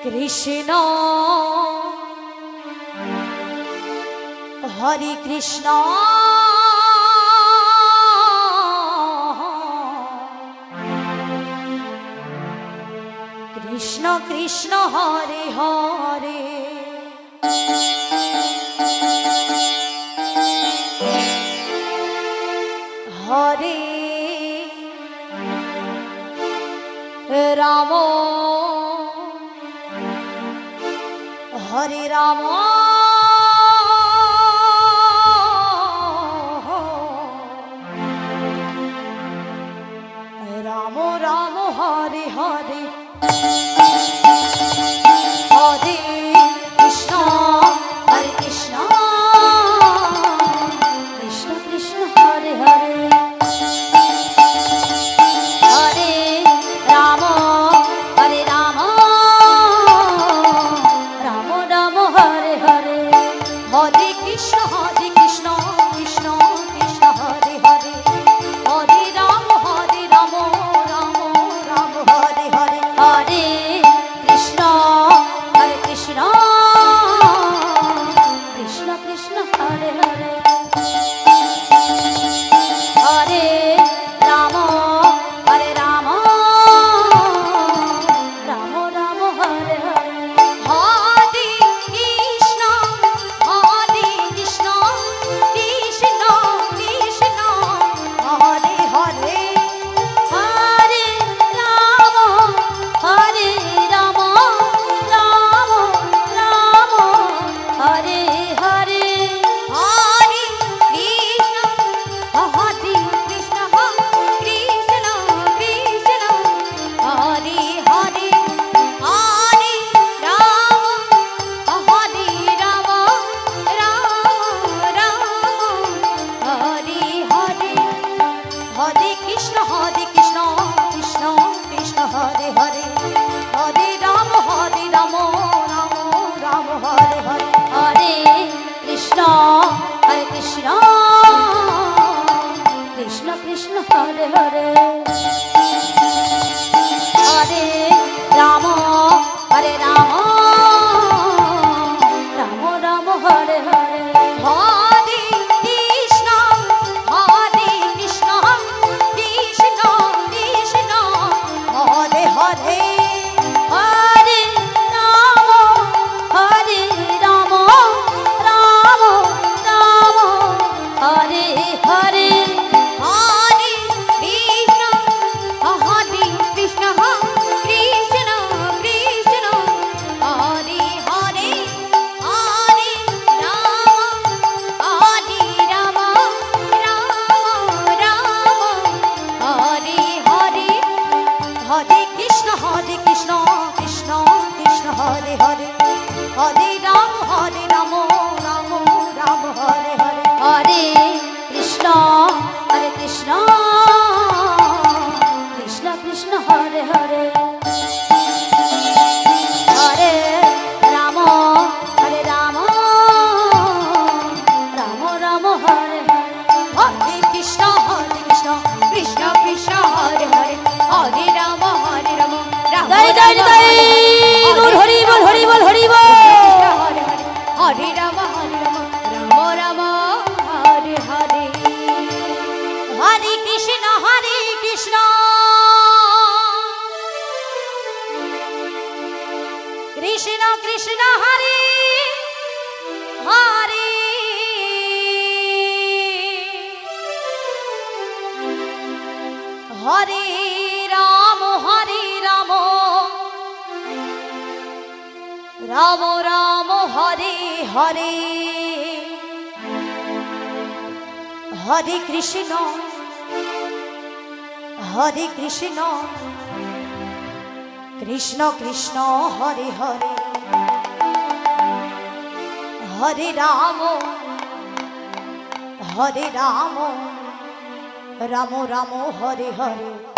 Krishna হরে Krishna Krishna Krishna Hare Hare Hare Ram হরে Ram Ram Ram Hare Hare Hare Krishna হরে Krishna Krishna Krishna Hare Hare Hare Ram হরে Ram Ram Ram Hare Hare Hare Krishna Krishna Krishna Krishna Hare Hare Hare Ram Ram Ram Hare Hare Hare Krishna হরে Krishna Krishna Krishna Hare Hare Hare Ram Ram Ram Hare Hare Hare Krishna Krishna Krishna Krishna Hare Hare Hare Ram Ram Ram Ram Hare Hare Hare Krishna Krishna Krishna Krishna Hare Hare Hare Ram Ram Ram Hare Hare Hare Krishna Krishna Krishna Krishna Hare Hare Hare Ram Ram Ram Hare Hare Hare Krishna হরে Krishna Krishna Krishna Hare Hare Hare Ram Ram Ram Hare Hare Hare Krishna Krishna Krishna Krishna Hare Hare Hare Ram Ram Ram Ram Hare Hare Hare Krishna Krishna Krishna Krishna Hare Hare Hare Ram Ram Ram Hare Hare Hare Krishna Krishna Krishna Krishna Hare Hare Hare Ram Ram Ram Hare Hare Hare Krishna হরে Krishna Krishna Krishna Hare Hare Hare Ram Ram Ram Hare Hare Hare Krishna Krishna Krishna Hare Hare Hare Ram Ram জয় জয় জয় বল Hari বল Hari বল Hari বল হরে Ram Ram Hare Hare Hare Krishna Krishna Krishna Hare Hare Hare Ram Ram Ram Hare Hare Hare Krishna Krishna Krishna Hare Hare Hare Ram Ram Ram Hare Hare